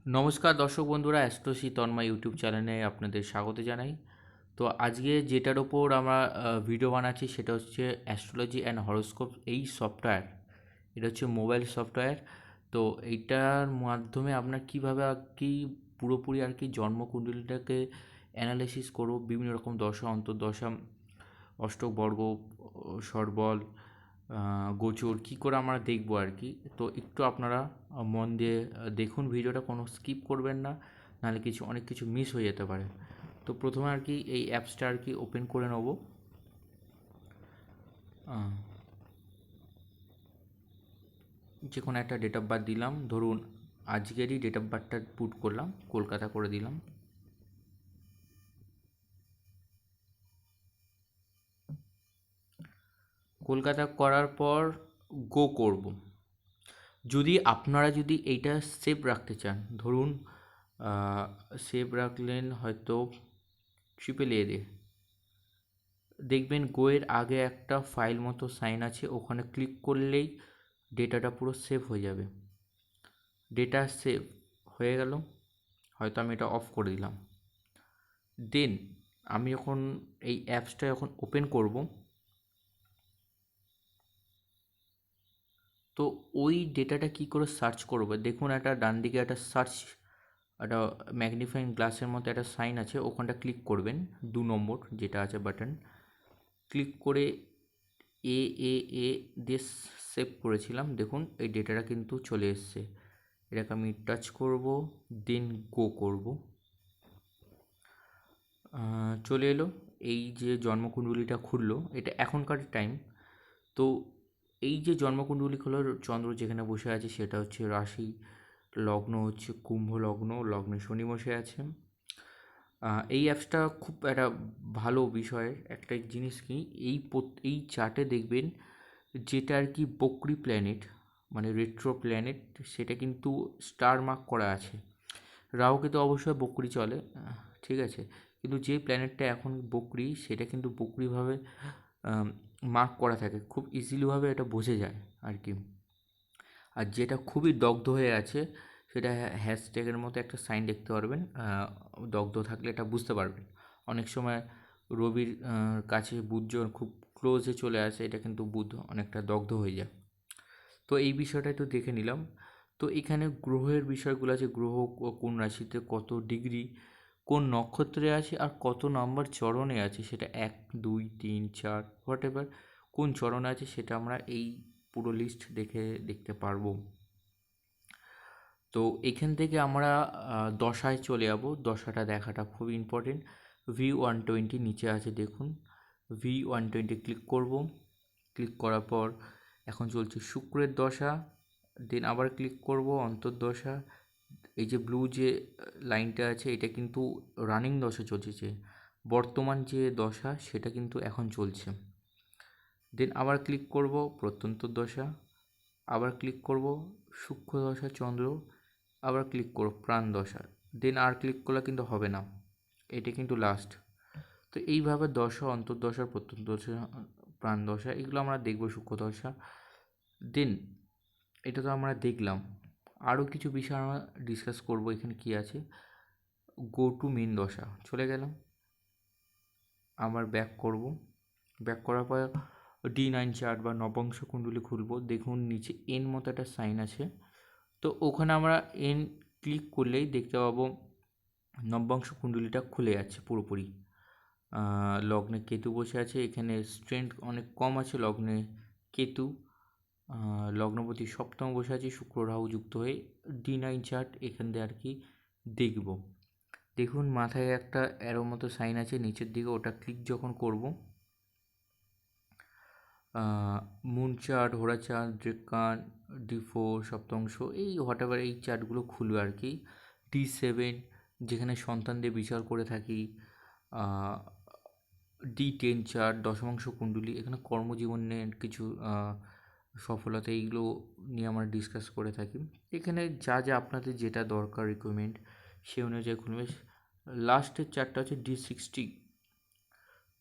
নমস্কার দর্শক বন্ধুরা, অ্যাস্ট্রোসি তন্ময় ইউটিউব চ্যানেলে আপনাদের স্বাগত জানাই। তো আজকে যেটার ওপর আমরা ভিডিও বানাচ্ছি সেটা হচ্ছে অ্যাস্ট্রোলজি অ্যান্ড হরোস্কোপ এই সফটওয়্যার। এটা হচ্ছে মোবাইল সফটওয়্যার। তো এইটার মাধ্যমে আপনার কীভাবে আর কি পুরোপুরি আর কি জন্মকুণ্ডলীটাকে অ্যানালাইসিস করব, বিভিন্ন রকম দশা অন্তর্দশা, অষ্টক বর্গ, স্বরবল, গোচর কী করে আমরা দেখবো আর কি। তো একটু আপনারা মন দিয়ে দেখুন ভিডিওটা, কোনো স্কিপ করবেন না, নাহলে অনেক কিছু মিস হয়ে যেতে পারে। তো প্রথমে আর কি এই অ্যাপসটা আর কি ওপেন করে নেব। যে কোনো একটা ডেট অফ বার্থ দিলাম, ধরুন আজকেরই ডেট অফ বার্থটা পুট করলাম, কলকাতা করে দিলাম। কলকাতা করার পর গো করব। আপনারা যদি এইটা সেভ রাখতে চান, ধরুন সেভ রাখলেন হয়তো ট্রিপল এ, দেখবেন গোয়ের আগে একটা ফাইল মতো সাইন আছে, ওখানে ক্লিক করলেই ডেটাটা পুরো সেভ হয়ে যাবে। ডেটা সেভ হয়ে গেল, হয়তো আমি এটা অফ করে দিলাম। দেন আমি যখন এই অ্যাপসটা যখন ওপেন করব, তো ওই ডেটাটা কি করে সার্চ করবো, দেখুন একটা ডান দিকে একটা সার্চ, একটা ম্যাগনিফাইং গ্লাসের মতো একটা সাইন আছে, ওখানটা ক্লিক করবেন, 2 নম্বর যেটা আছে বাটন, ক্লিক করে এ এ এ দিয়ে সেভ করেছিলাম, দেখুন এই ডেটাটা কিন্তু চলে এসছে। এটাকে আমি টাচ করব, দেন গো করব, চলে এলো। এই যে জন্মকুণ্ডলীটা খুললো, এটা এখনকার টাইম। তো এই যে জন্মকুণ্ডলী হলো, চন্দ্র যেখানে বসে আছে সেটা হচ্ছে রাশি, লগ্ন হচ্ছে কুম্ভ লগ্ন, লগ্নে শনি বসে আছে। এই অ্যাপসটা খুব একটা ভালো বিষয়ের একটা জিনিস কি, এই চার্টে দেখবেন যেটা আর কি বকরি প্ল্যানেট, মানে রেট্রো প্ল্যানেট, সেটা কিন্তু স্টার মার্ক করা আছে। রাহুকে তো অবশ্যই বকরি চলে, ঠিক আছে, কিন্তু যে প্ল্যানেটটা এখন বকরি সেটা কিন্তু বকরিভাবে মার্ক করা থাকে, খুব ইজিলিভাবে এটা বোঝা যায় আর কি। আর যেটা খুবই দগ্ধ হয়ে আছে সেটা হ্যাশট্যাগের মতো একটা সাইন দেখতে পারবেন, দগ্ধ থাকলে এটা বুঝতে পারবেন। অনেক সময় রবির কাছে বুধ যখন খুব ক্লোজে চলে আসে, এটা কিন্তু বুধ অনেকটা দগ্ধ হয়ে যায়। তো এই বিষয়টা একটু দেখে নিলাম। তো এখানে গ্রহের বিষয়গুলো আছে, গ্রহ কোন রাশিতে কত ডিগ্রি, কোন নক্ষত্রে আছে, আর কত নাম্বার চরণে আছে, সেটা 1 2 3 4 হোয়াট এভার কোন চরণে আছে সেটা আমরা এই পুরো লিস্ট দেখতে পারবো। তো এখান থেকে আমরা দশায় চলে যাব, দশাটা দেখাটা খুব ইম্পর্টেন্ট। V120 নিচে আছে দেখুন, V120 ক্লিক করব। ক্লিক করার পর এখন চলছে শুক্রের দশা, দেন আবার ক্লিক করব অন্তর্দশা। এই যে ব্লু যে লাইনটা আছে এটা কিন্তু রানিং দশা চলছে, বর্তমান যে দশা সেটা কিন্তু এখন চলছে। দেন আবার ক্লিক করব প্রত্যন্তর দশা, আবার ক্লিক করব সূক্ষ্ম দশা চন্দ্র, আবার ক্লিক করব প্রাণ দশা। দেন আর ক্লিক করলে কিন্তু হবে না, এটা কিন্তু লাস্ট। তো এইভাবে দশা, অন্তর্দশা, প্রত্যন্তদশা, প্রাণ দশা, এগুলো আমরা দেখব, সূক্ষ্ম দশা। দেন এটা তো আমরা দেখলাম, আরও কিছু বিষয় আমরা ডিসকাস করব। এখানে কি আছে, গো টু মেন দশা চলে গেলাম, আবার ব্যাক করব। ব্যাক করার পর D9 চার্ট বা নবংশ কুণ্ডলী খুলব, দেখুন নিচে এন মতো একটা সাইন আছে, তো ওখানে আমরা এন ক্লিক করলেই দেখতে পাবো নবংশ কুণ্ডলীটা খুলে যাচ্ছে পুরোপুরি। লগ্নে কেতু বসে আছে, এখানে স্ট্রেংথ অনেক কম আছে লগ্নে কেতু, লগ্নপতি সপ্তম বসে আছে শুক্র রাহু যুক্ত হয়ে। D9 চার্ট এখান দিয়ে আর কি দেখব। দেখুন মাথায় একটা অ্যারো মতো সাইন আছে নিচের দিকে, ওটা ক্লিক যখন করব, মুন চার্ট, হোরা চার্ট, ডেকান, D4 সপ্তাংশ, এই হোয়াট এভার এই চার্টগুলো খুলবে আর কি। D7 যেখানে সন্তানদের বিচার করে থাকি, D10 চার্ট দশমাংশ কুণ্ডলী, এখানে কর্মজীবনের কিছু সফলতা, এইগুলো নিয়ে আমরা ডিসকাস করে থাকি। এখানে যা যা আপনাদের যেটা দরকার রিকোয়ারমেন্ট সেই অনুযায়ী খুলবে। লাস্টের চার্টটা হচ্ছে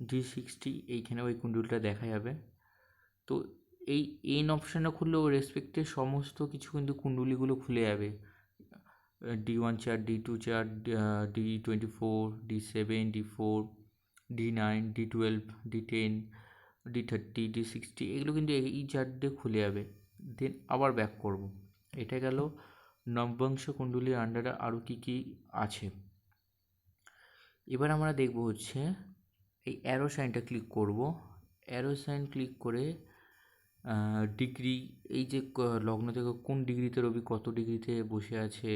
D60, এইখানে ওই কুণ্ডলীটা দেখা যাবে। তো এই এন অপশানটা খুললে ও রেসপেক্টের সমস্ত কিছু কিন্তু কুণ্ডলীগুলো খুলে যাবে। D1 chart, D2 chart, D24, D7, D4, D9, D12, D10, D30, D60, এগুলো কিন্তু এই চার্ট দিয়ে খুলে যাবে। দেন আবার ব্যাক করব। এটা গেল নবংশ কুণ্ডলীর আন্ডারে আরও কী কী আছে। এবার আমরা দেখব হচ্ছে এই অ্যারো সাইনটা ক্লিক করব। অ্যারো সাইন ক্লিক করে ডিগ্রি, এই যে লগ্ন থেকে কোন ডিগ্রিতে রবি কত ডিগ্রিতে বসে আছে,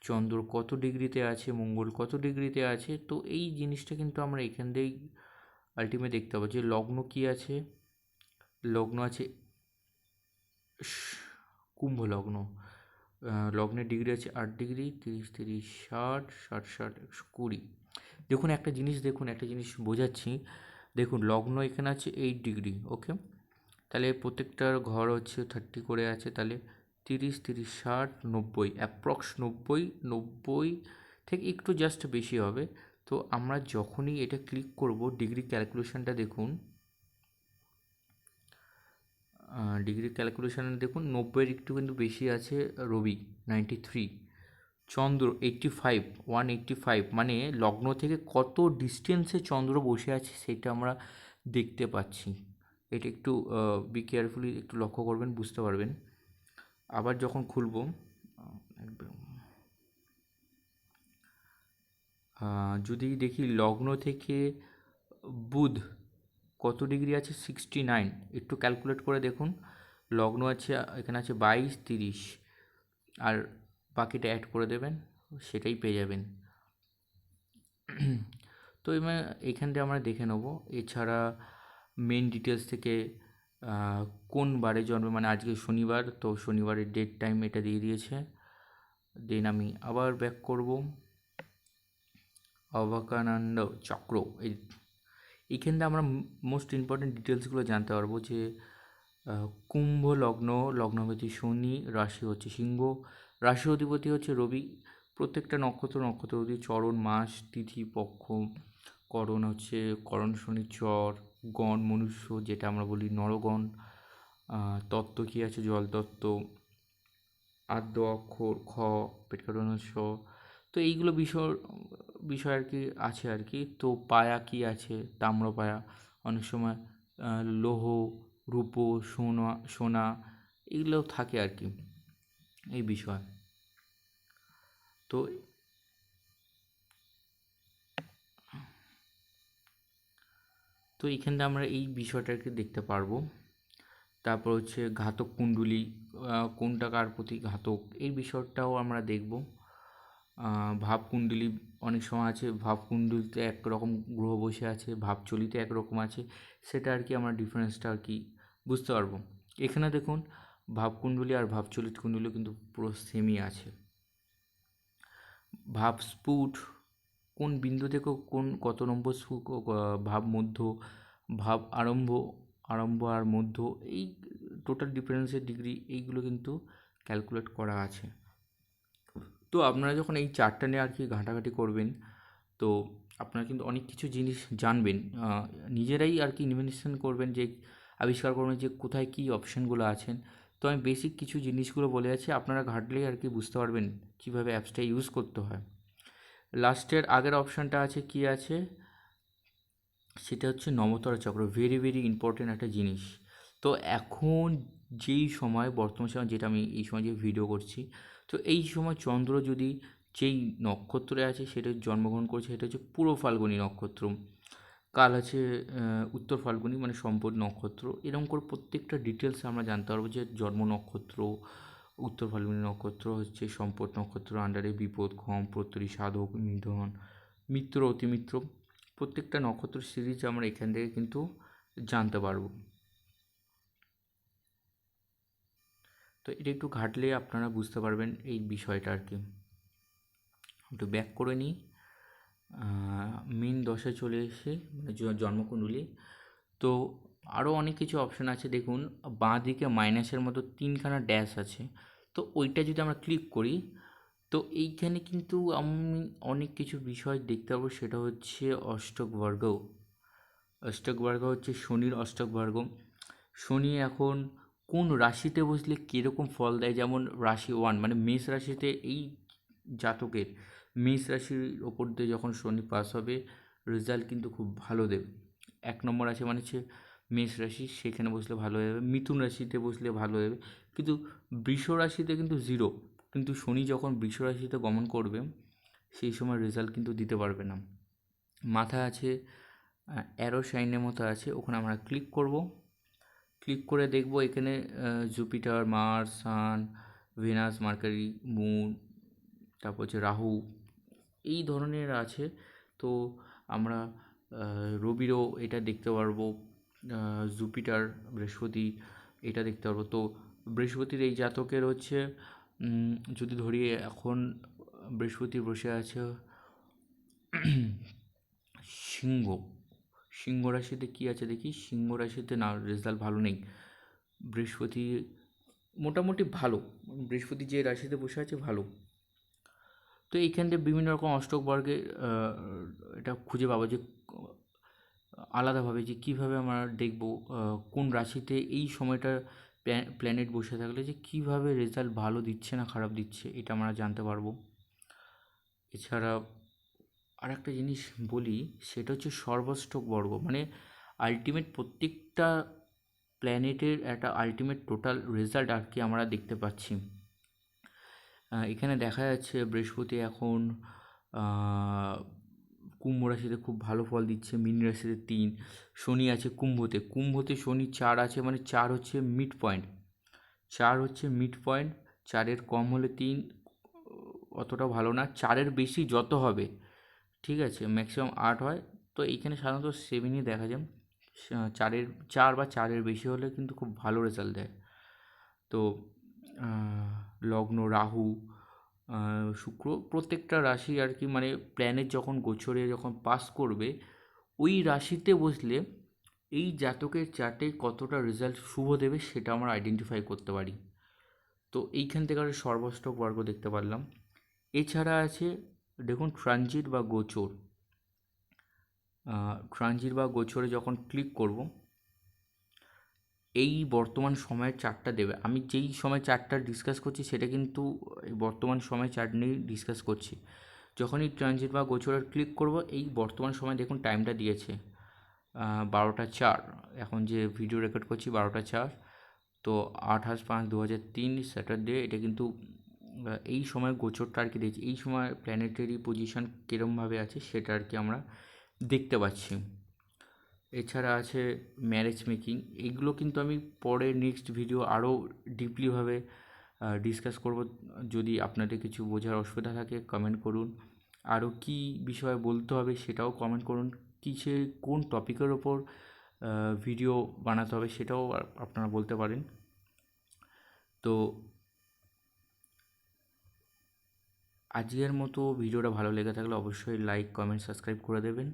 চন্দ্র কত ডিগ্রিতে আছে, মঙ্গল কত ডিগ্রিতে আছে, তো এই জিনিসটা কিন্তু আমরা এখান থেকেই আলটিমেট দেখতে পাবো যে লগ্ন কী আছে। লগ্ন আছে কুম্ভ লগ্ন। লগ্নের ডিগ্রি আছে 8 ডিগ্রি, 30, 30, 60, 60, 60, 120। দেখুন একটা জিনিস বোঝাচ্ছি। দেখুন লগ্ন এখানে আছে 8 ডিগ্রি, ওকে। তাহলে প্রত্যেকটার ঘর হচ্ছে 30 করে আছে, তাহলে 30, 30, 60, 90, অ্যাপ্রক্স 90, 90 থেকে একটু জাস্ট বেশি হবে। তো আমরা যখনই এটা ক্লিক করব ডিগ্রি ক্যালকুলেশনটা দেখুন, ডিগ্রি ক্যালকুলেশানে দেখুন 90-এর একটু কিন্তু বেশি আছে রবি 93, চন্দ্র 85, 185, মানে লগ্ন থেকে কত ডিস্টেন্সে চন্দ্র বসে আছে সেটা আমরা দেখতে পাচ্ছি। এটা একটু বি কেয়ারফুলি একটু লক্ষ্য করবেন, বুঝতে পারবেন। আবার যখন খুলব যদি দেখি লগ্ন থেকে বুধ কত ডিগ্রি আছে 69, একটু ক্যালকুলেট করে দেখুন। লগ্ন আছে এখানে আছে 22, 30, আর বাকিটা অ্যাড করে দেবেন, সেটাই পেয়ে যাবেন। তো এবার এইখান থেকে আমরা দেখে নেব। এছাড়া মেন ডিটেলস থেকে কোন বারে জন্মে, মানে আজকে শনিবার, তো শনিবারের ডেট টাইম এটা দিয়ে দিয়েছে। দেন আমি আবার ব্যাক করব। অবকানন্দ চক্র, এইখান থেকে আমরা মোস্ট ইম্পর্টেন্ট ডিটেলসগুলো জানতে পারবো যে কুম্ভ লগ্ন, লগ্নপতি শনি, রাশি হচ্ছে সিংহ, রাশি অধিপতি হচ্ছে রবি, প্রত্যেকটা নক্ষত্রপতি, চরণ, মাস, তিথি, পক্ষ, করণ হচ্ছে করণ শনি, চর, গণ মনুষ্য যেটা আমরা বলি নরগণ, তত্ত্ব কী আছে জল তত্ত্ব, আদ্য অক্ষর খ, পেটকাটন স, তো এইগুলো বিষয় আর কি আছে আর কি। তো পায়া কি আছে, তাম্র পায়া, অনেক সময় লৌহ, রূপো, সোনা এগুলো থাকে আর কি এই বিষয়। তো এইখান থেকে আমরা এই বিষয়টাকে দেখতে পারবো। তারপর হচ্ছে ঘাতক কুণ্ডলী, কোনটা কার প্রতি ঘাতক, এই বিষয়টাও আমরা দেখব। ভাবকুণ্ডলী অনেক সময় আছে, ভাবকুণ্ডলিতে একরকম গ্রহ বসে আছে, ভাবচলিতে একরকম আছে, সেটা আর কি আমরা ডিফারেন্সটা আর কি বুঝতে পারবো। এখানে দেখুন ভাবকুণ্ডলী আর ভাবচলিত কুণ্ডলী কিন্তু পুরো সেমই আছে। ভাবস্ফুট কোন বিন্দু থেকে কোন কত নম্বর ভাব মধ্য, ভাব আরম্ভ আর মধ্য, এই টোটাল ডিফারেন্সের ডিগ্রি এইগুলো কিন্তু ক্যালকুলেট করা আছে। তো আপনারা যখন এই চার্টটা নিয়ে আর কি ঘাঁটাঘাঁটি করবেন, তো আপনারা কিন্তু অনেক কিছু জিনিস জানবেন, নিজেরাই আর কি ইনভেস্টিগেশন করবেন, যে আবিষ্কার করবেন যে কোথায় কী অপশানগুলো আছেন। তো আমি বেসিক কিছু জিনিসগুলো বলে আছি, আপনারা ঘাঁটলেই আর কি বুঝতে পারবেন কীভাবে অ্যাপসটা ইউজ করতে হয়। লাস্টের আগের অপশানটা আছে কি আছে, সেটা হচ্ছে নবতারা চক্র, ভেরি ভেরি ইম্পর্টেন্ট একটা জিনিস। তো এখন যেই সময় বর্তমান সময় যেটা আমি এই সময় যে ভিডিও করছি, তো এই সময় চন্দ্র যদি যেই নক্ষত্রে আছে সেটা জন্মগ্রহণ করছে, সেটা হচ্ছে পুরো ফাল্গুনী নক্ষত্র। কাল আছে উত্তর ফাল্গুনী, মানে সম্পদ নক্ষত্র। এরকম করে প্রত্যেকটা ডিটেলস আমরা জানতে পারবো যে জন্ম নক্ষত্র উত্তর ফাল্গুনী নক্ষত্র হচ্ছে সম্পদ নক্ষত্র আন্ডারে বিপদ, ক্ষম, প্রত্যরী, সাধক, নিধন, মিত্র, অতিমিত্র, প্রত্যেকটা নক্ষত্র সিরিজ আমরা এখান থেকে কিন্তু জানতে পারবো। তো এটা একটু ঘাটলে আপনারা বুঝতে পারবেন এই বিষয়টা আর কি। একটু ব্যাক করে নিই, মেন দশায় চলে এসে মানে জন্মকুণ্ডলী। তো আরও অনেক কিছু অপশান আছে, দেখুন বাঁ দিকে মাইনাসের মতো 3খানা ড্যাশ আছে, তো ওইটা যদি আমরা ক্লিক করি, তো এইখানে কিন্তু আমি অনেক কিছু বিষয় দেখতে পাবো। সেটা হচ্ছে অষ্টক বর্গ। অষ্টক বর্গ হচ্ছে শনির অষ্টক বর্গ। শনি এখন কোন রাশিতে বসলে কীরকম ফল দেয়, যেমন রাশি 1 মানে মেষ রাশিতে এই জাতকের মেষ রাশির ওপর দিয়ে যখন শনি পাস হবে রেজাল্ট কিন্তু খুব ভালো দেবে। 1 নম্বর আছে মানে হচ্ছে মেষ রাশি, সেখানে বসলে ভালো হবে। মিথুন রাশিতে বসলে ভালো হবে, কিন্তু বৃষ রাশিতে কিন্তু জিরো। কিন্তু শনি যখন বৃষ রাশিতে গমন করবে সেই সময় রেজাল্ট কিন্তু দিতে পারবে না। মাথায় আছে অ্যারো সাইনের মতো আছে, ওখানে আমরা ক্লিক করব। ক্লিক করে দেখব এখানে জুপিটার, মার্স, সান, ভেনাস, মার্কারি, মুন, তারপর হচ্ছে রাহু, এই ধরনের আছে। তো আমরা রবিরও এটা দেখতে পারবো, জুপিটার, বৃহস্পতি এটা দেখতে পারবো। তো বৃহস্পতির এই জাতকের হচ্ছে যদি ধরি এখন বৃহস্পতি বসে আছে সিংহ। সিংহ রাশিতে কী আছে দেখি। সিংহ রাশিতে না, রেজাল্ট ভালো নেই। বৃহস্পতি মোটামুটি ভালো, বৃহস্পতি যে রাশিতে বসে আছে ভালো। তো এইখান থেকে বিভিন্ন রকম অষ্টক বর্গের এটা খুঁজে পাবো যে আলাদাভাবে যে কীভাবে আমরা দেখব কোন রাশিতে এই সময়টা প্ল্যানেট বসে থাকলে যে কীভাবে রেজাল্ট ভালো দিচ্ছে না খারাপ দিচ্ছে, এটা আমরা জানতে পারবো। এছাড়া আর একটা জিনিস বলি, সেটা হচ্ছে সর্বাষ্টক বর্গ, মানে আলটিমেট প্রত্যেকটা প্ল্যানেটের একটা আলটিমেট টোটাল রেজাল্ট আর কি আমরা দেখতে পাচ্ছি। এখানে দেখা যাচ্ছে বৃহস্পতি এখন কুম্ভ রাশিতে খুব ভালো ফল দিচ্ছে, মীন রাশিতে 3, শনি আছে কুম্ভতে শনি 4 আছে, মানে 4 হচ্ছে মিড পয়েন্ট, 4 হচ্ছে মিড পয়েন্ট। 4-এর কম হলে 3 অতটা ভালো না, 4-এর বেশি যত হবে ঠিক আছে, ম্যাক্সিমাম 8 হয়। তো এইখানে সাধারণত 7ই দেখা যায়। 4 বা 4-এর বেশি হলে কিন্তু খুব ভালো রেজাল্ট দেয়। তো লগ্ন রাহু, শুক্র, প্রত্যেকটা রাশি আর কি, মানে প্ল্যানেট যখন গোচরে যখন পাস করবে ওই রাশিতে বসলে এই জাতকের চার্টে কতটা রেজাল্ট শুভ দেবে সেটা আমরা আইডেন্টিফাই করতে পারি। তো এইখান থেকে আমরা সর্বাষ্টক বর্গ দেখতে পারলাম। এছাড়া আছে দেখুন ট্রানজিট বা গোচর। ট্রানজিট বা গোচরে যখন ক্লিক করব এই বর্তমান সময়ের চার্টটা দেবে। আমি যেই সময় চার্টটা ডিসকাস করছি সেটা কিন্তু এই বর্তমান সময় চার্ট নিয়েই ডিসকাস করছি। যখনই ট্রানজিট বা গোচরে ক্লিক করব এই বর্তমান সময় দেখুন টাইমটা দিয়েছে 12টা 4, এখন যে ভিডিও রেকর্ড করছি 12টা 4। তো 28/5/2003 স্যাটারডে, এটা কিন্তু এই সময় গোচরটা আর কি দিয়েছি। এই সময় প্ল্যানেটারি পজিশন কীরমভাবে আছে সেটা আর কি আমরা দেখতে পাচ্ছি। এছাড়া আছে ম্যারেজ মেকিং, এইগুলো কিন্তু আমি পরে নেক্সট ভিডিও আরও ডিপলিভাবে ডিসকাস করব। যদি আপনাদের কিছু বোঝার অসুবিধা থাকে কমেন্ট করুন, আরও কী বিষয়ে বলতে হবে সেটাও কমেন্ট করুন, কিসের কোন টপিকের ওপর ভিডিও বানাতে হবে সেটাও আপনারা বলতে পারেন। তো আজকের মতো ভিডিওটা ভালো লেগে থাকলে অবশ্যই লাইক, কমেন্ট, সাবস্ক্রাইব করে দেবেন।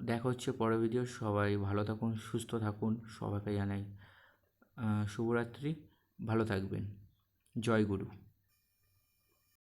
দেখা হচ্ছে পরের ভিডিও। সবাই ভালো থাকুন, সুস্থ থাকুন, সবাইকে জানাই শুভরাত্রি, ভালো থাকবেন। জয় গুরু।